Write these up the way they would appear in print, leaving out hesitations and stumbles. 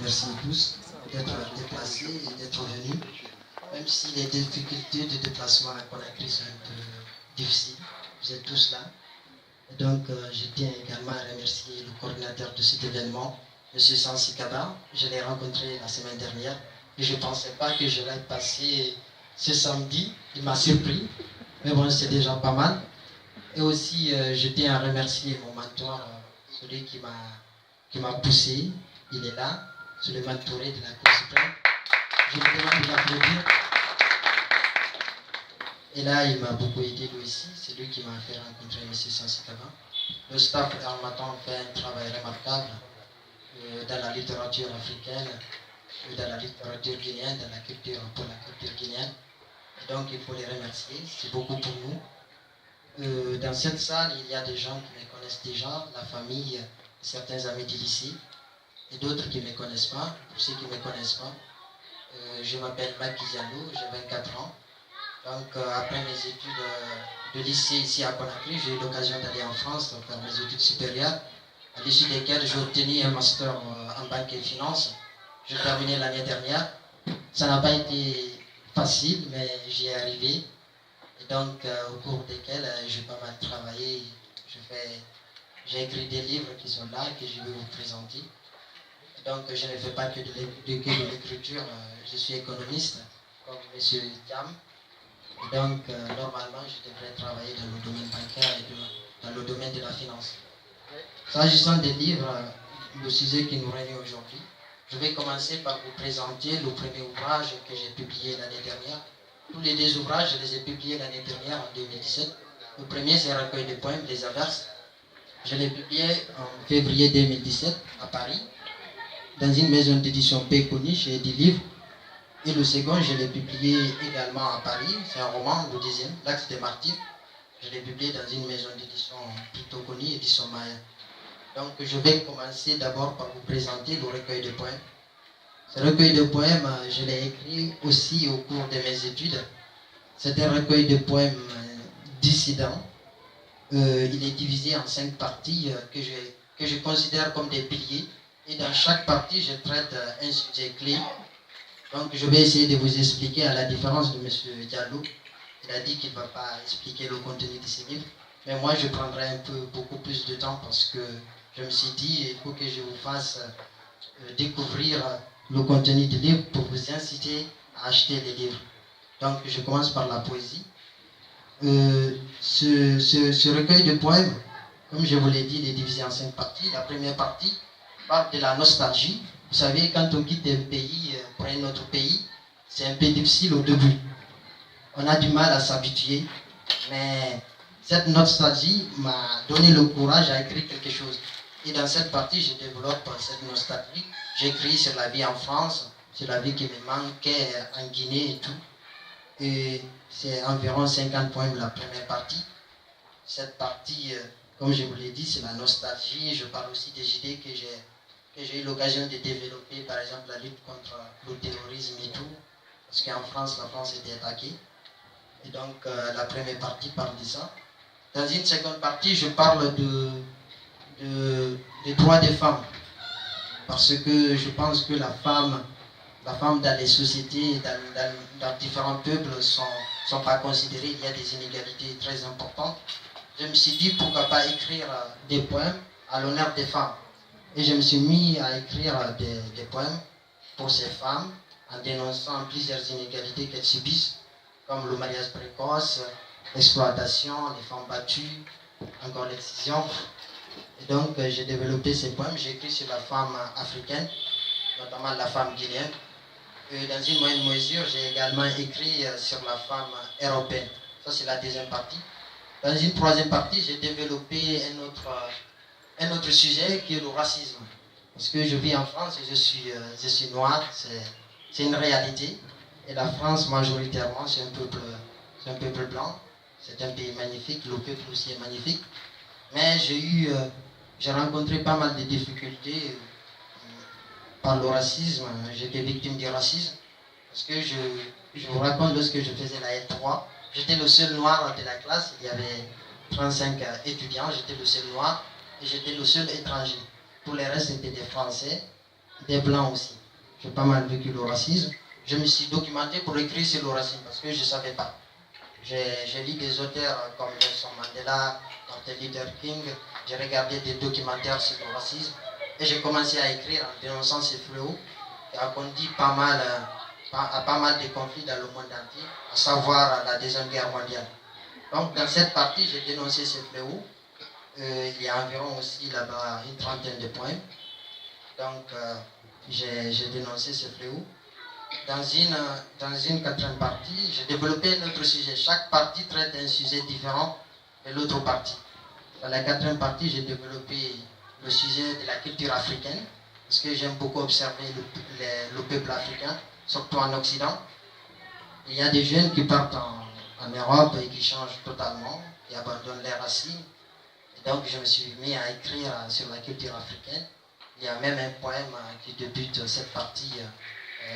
remercie tous d'être déplacés et d'être venus, même si les difficultés de déplacement à Conakry sont un peu difficiles. Vous êtes tous là. Donc, je tiens également à remercier le coordinateur de cet événement, M. Sansi Kaba. Je l'ai rencontré la semaine dernière et je ne pensais pas que je l'ai passé ce samedi. Il m'a surpris, mais bon, c'est déjà pas mal. Et aussi, je tiens à remercier mon mentor, celui qui m'a poussé. Il est là, Suleiman Touré de la Cour suprême. Je vous demande de l'applaudir. Et là, il m'a beaucoup aidé lui aussi. C'est lui qui m'a fait rencontrer M. Sansi Kaba. Le staff d'Armatan fait un travail remarquable dans la littérature africaine, dans la littérature guinéenne, dans la culture, pour la culture guinéenne. Et donc, il faut les remercier. C'est beaucoup pour nous. Dans cette salle, il y a des gens qui me connaissent déjà, la famille, certains amis du lycée, et d'autres qui ne me connaissent pas. Pour ceux qui ne me connaissent pas, je m'appelle Macky Diallo, j'ai 24 ans. Donc, après mes études de lycée ici à Conakry, j'ai eu l'occasion d'aller en France pour faire mes études supérieures, à l'issue desquelles j'ai obtenu un master en banque et finance. J'ai terminé l'année dernière. Ça n'a pas été facile, mais j'y ai arrivé. Et donc, au cours desquels j'ai pas mal travaillé. J'ai écrit des livres qui sont là, que je vais vous présenter. Et donc, je ne fais pas que de l'écriture. Je suis économiste, comme M. Diam. Et donc, normalement, je devrais travailler dans le domaine bancaire et dans le domaine de la finance. S'agissant des livres, le sujet qui nous réunit aujourd'hui, je vais commencer par vous présenter le premier ouvrage que j'ai publié l'année dernière. Tous les deux ouvrages, je les ai publiés l'année dernière, en 2017. Le premier, c'est un recueil de poèmes, Les Averses. Je l'ai publié en février 2017 à Paris, dans une maison d'édition peu connue, chez Eddy Livres. Et le second, je l'ai publié également à Paris. C'est un roman, le deuxième, L'Axe des Martyrs. Je l'ai publié dans une maison d'édition plutôt connue, Édition Maya. Donc, je vais commencer d'abord par vous présenter le recueil de poèmes. Ce recueil de poèmes, je l'ai écrit aussi au cours de mes études. C'est un recueil de poèmes dissidents. Il est divisé en 5 parties que je considère comme des piliers. Et dans chaque partie, je traite un sujet clé. Donc, je vais essayer de vous expliquer, à la différence de M. Diallo. Il a dit qu'il ne va pas expliquer le contenu de ses livres. Mais moi, je prendrai beaucoup plus de temps parce que je me suis dit, il faut que je vous fasse découvrir le contenu du livre pour vous inciter à acheter les livres. Donc, je commence par la poésie. Ce recueil de poèmes, comme je vous l'ai dit, il est divisé en 5 parties. La première partie parle de la nostalgie. Vous savez, quand on quitte un pays pour un autre pays, c'est un peu difficile au début. On a du mal à s'habituer, mais cette nostalgie m'a donné le courage à écrire quelque chose. Et dans cette partie, je développe cette nostalgie. J'écris sur la vie en France, sur la vie qui me manquait en Guinée et tout. Et c'est environ 50 poèmes la première partie. Cette partie, comme je vous l'ai dit, c'est la nostalgie. Je parle aussi des idées que j'ai eu l'occasion de développer, par exemple la lutte contre le terrorisme et tout. Parce qu'en France, la France était attaquée. Et donc, la première partie parle de ça. Dans une seconde partie, je parle des droits des femmes. Parce que je pense que la femme dans les sociétés, dans différents peuples, ne sont pas considérées. Il y a des inégalités très importantes. Je me suis dit, pourquoi pas écrire des poèmes à l'honneur des femmes. Et je me suis mis à écrire des poèmes pour ces femmes, en dénonçant plusieurs inégalités qu'elles subissent, comme le mariage précoce, l'exploitation, les femmes battues, encore l'excision. Et donc, j'ai développé ces poèmes. J'ai écrit sur la femme africaine, notamment la femme guinéenne. Et dans une moyenne mesure, j'ai également écrit sur la femme européenne. Ça, c'est la deuxième partie. Dans une troisième partie, j'ai développé un autre sujet qui est le racisme. Parce que je vis en France et je suis noir, c'est une réalité. Et la France, majoritairement, c'est un peuple blanc. C'est un pays magnifique, le peuple aussi est magnifique. Mais j'ai rencontré pas mal de difficultés par le racisme. J'étais victime du racisme. Parce que je vous raconte, lorsque je faisais la L3, j'étais le seul noir de la classe. Il y avait 35 étudiants, j'étais le seul noir et j'étais le seul étranger. Tous les restes étaient des Français des Blancs aussi. J'ai pas mal vécu le racisme. Je me suis documenté pour écrire sur le racisme parce que je ne savais pas. J'ai lu des auteurs comme Nelson Mandela, Martin Luther King. J'ai regardé des documentaires sur le racisme et j'ai commencé à écrire en dénonçant ces fléaux qui a conduit pas mal de conflits dans le monde entier, à savoir la Deuxième Guerre mondiale. Donc dans cette partie, j'ai dénoncé ces fléaux. Il y a environ aussi là-bas une trentaine de points. Donc j'ai dénoncé ces fléaux. Dans une quatrième partie, j'ai développé un autre sujet. Chaque partie traite un sujet différent de l'autre partie. Dans la quatrième partie, j'ai développé le sujet de la culture africaine, parce que j'aime beaucoup observer le peuple africain, surtout en Occident. Il y a des jeunes qui partent en Europe et qui changent totalement, qui abandonnent leurs racines. Et donc je me suis mis à écrire sur la culture africaine. Il y a même un poème qui débute cette partie.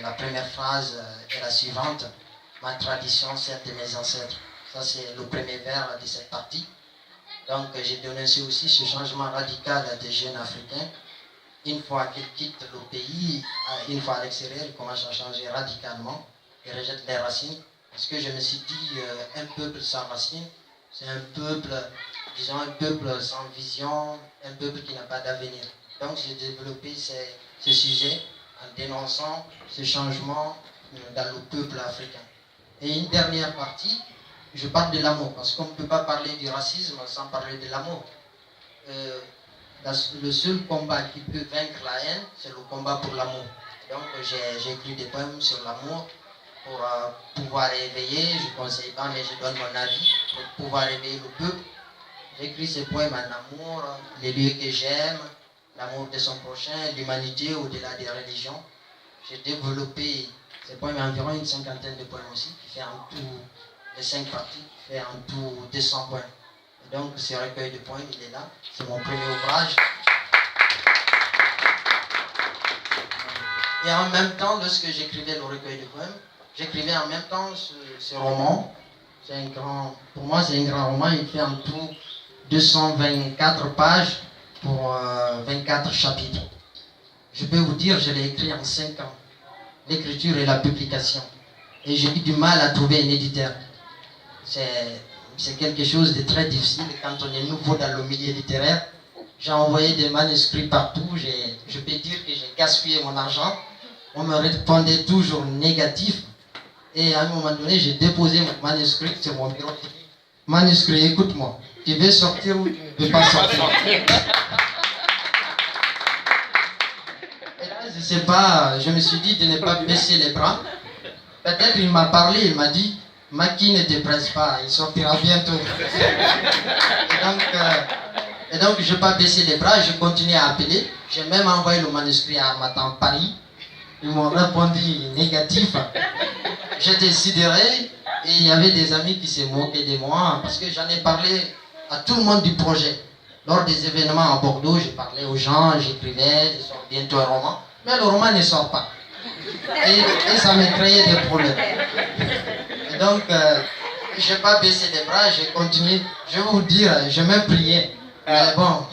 La première phrase est la suivante: ma tradition, celle de mes ancêtres. Ça, c'est le premier vers de cette partie. Donc, j'ai dénoncé aussi ce changement radical des jeunes africains. Une fois qu'ils quittent le pays, une fois à l'extérieur, ils commencent à changer radicalement. Ils rejettent les racines. Parce que je me suis dit, un peuple sans racines, c'est un peuple, disons, un peuple sans vision, un peuple qui n'a pas d'avenir. Donc, j'ai développé ce sujet en dénonçant ce changement dans le peuple africain. Et une dernière partie, je parle de l'amour, parce qu'on ne peut pas parler du racisme sans parler de l'amour. Le seul combat qui peut vaincre la haine, c'est le combat pour l'amour. Donc j'ai écrit des poèmes sur l'amour pour pouvoir éveiller, je ne conseille pas, mais je donne mon avis, pour pouvoir éveiller le peuple. J'ai écrit ces poèmes en amour, les lieux que j'aime, l'amour de son prochain, l'humanité au-delà des religions. J'ai développé ces poèmes, environ une cinquantaine de poèmes aussi, qui fait en tout, les 5 parties, qui fait en tout 200 poèmes. Et donc ce recueil de poèmes, il est là, c'est mon premier ouvrage. Et en même temps, lorsque j'écrivais le recueil de poèmes, j'écrivais en même temps ce roman. Pour moi, c'est un grand roman, il fait en tout 224 pages pour 24 chapitres. Je peux vous dire, je l'ai écrit en 5 ans. L'écriture et la publication. Et j'ai eu du mal à trouver un éditeur. C'est quelque chose de très difficile quand on est nouveau dans le milieu littéraire. J'ai envoyé des manuscrits partout. Je peux dire que j'ai gaspillé mon argent. On me répondait toujours négatif. Et à un moment donné, j'ai déposé mon manuscrit sur mon bureau. Manuscrit, écoute-moi. Tu veux sortir ou tu ne veux pas sortir? Je ne sais pas, je me suis dit de ne pas baisser les bras. Peut-être il m'a parlé, il m'a dit, Macky ne te presse pas, il sortira bientôt. Et donc je n'ai pas baissé les bras, je continue à appeler. J'ai même envoyé le manuscrit à Harmattan Paris. Ils m'ont répondu négatif. J'étais sidéré et il y avait des amis qui se moquaient de moi parce que j'en ai parlé à tout le monde du projet. Lors des événements à Bordeaux, j'ai parlé aux gens, j'écrivais, je sors bientôt un roman. Mais le roman ne sort pas. Et ça me créait des problèmes. Et donc, je n'ai pas baissé les bras, j'ai continué. Je vais vous dire, j'ai même prié. Mais bon,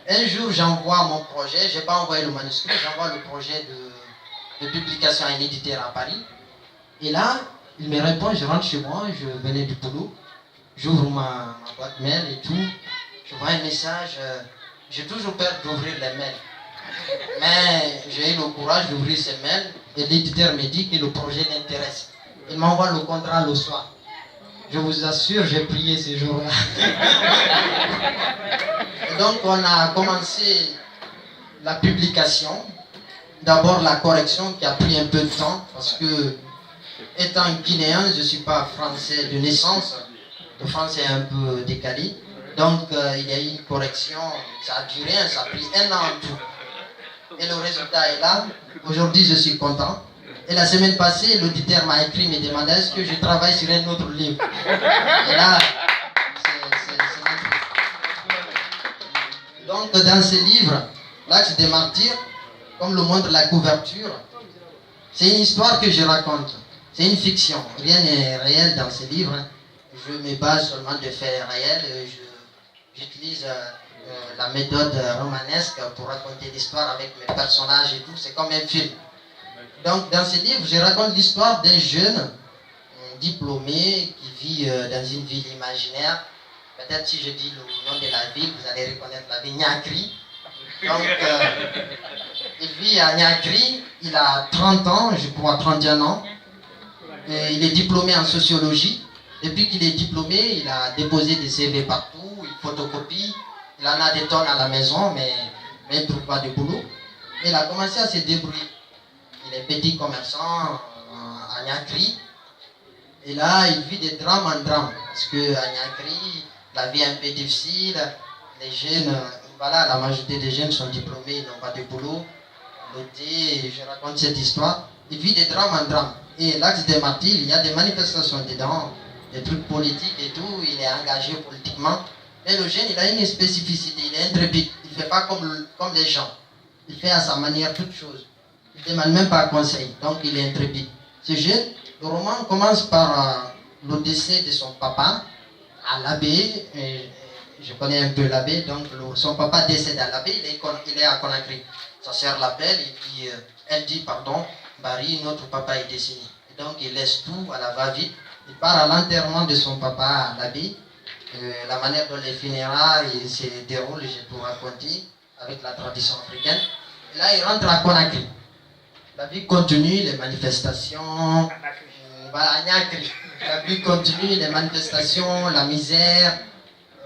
un jour, j'envoie mon projet. Je n'ai pas envoyé le manuscrit, j'envoie le projet de publication à un éditeur à Paris. Et là, il me répond, je rentre chez moi, je venais du boulot. J'ouvre ma boîte mail et tout. Je vois un message. J'ai toujours peur d'ouvrir les mails. Mais j'ai eu le courage d'ouvrir ces mails et l'éditeur me dit que le projet l'intéresse. Il m'envoie le contrat le soir. Je vous assure, j'ai prié ces jours-là. Donc on a commencé la publication. D'abord la correction qui a pris un peu de temps parce que étant guinéen, je ne suis pas français de naissance. Le français est un peu décalé. Donc il y a eu une correction, ça a duré, ça a pris 1 an en tout. Et le résultat est là. Aujourd'hui, je suis content. Et la semaine passée, l'auditeur m'a écrit, me demandait est-ce que je travaille sur un autre livre. Et là, donc dans ce livre, L'Axe des Martyrs, comme le montre la couverture, c'est une histoire que je raconte. C'est une fiction. Rien n'est réel dans ce livre. Je me base seulement de faits réels. J'utilise la méthode romanesque pour raconter l'histoire avec mes personnages et tout, c'est comme un film. Donc dans ce livre, je raconte l'histoire d'un jeune diplômé qui vit dans une ville imaginaire. Peut-être si je dis le nom de la ville, vous allez reconnaître la ville Niakri. Donc il vit à Niakri, il a 30 ans, je crois 31 ans. Et il est diplômé en sociologie. Depuis qu'il est diplômé, il a déposé des CV partout, il photocopie. Il en a des tonnes à la maison, mais il ne trouve pas de boulot. Il a commencé à se débrouiller. Il est petit commerçant à Niakri. Et là, il vit de drame en drame. Parce qu'à Niakri, la vie est un peu difficile. Les jeunes, voilà, la majorité des jeunes sont diplômés, ils n'ont pas de boulot. L'été, je raconte cette histoire. Il vit de drame en drame. Et l'axe des martyrs, il y a des manifestations dedans, des trucs politiques et tout. Il est engagé politiquement. Mais le jeune, il a une spécificité, il est intrépide. Il ne fait pas comme les gens. Il fait à sa manière toutes choses. Il ne demande même pas conseil. Donc il est intrépide. Ce jeune, le roman commence par le décès de son papa à l'abbé. Je connais un peu l'abbé. Donc son papa décède à l'abbé, il est à Conakry. Sa sœur l'appelle et puis elle dit pardon, Barry, notre papa est décédé. Et donc il laisse tout à la va-vite. Il part à l'enterrement de son papa à l'abbé. La manière dont les funérailles se déroulent, je peux raconter avec la tradition africaine. Et là, il rentre à Conakry. La vie continue, les manifestations, voilà, Niakri. La vie continue, les manifestations, la misère,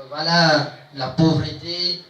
voilà, la pauvreté.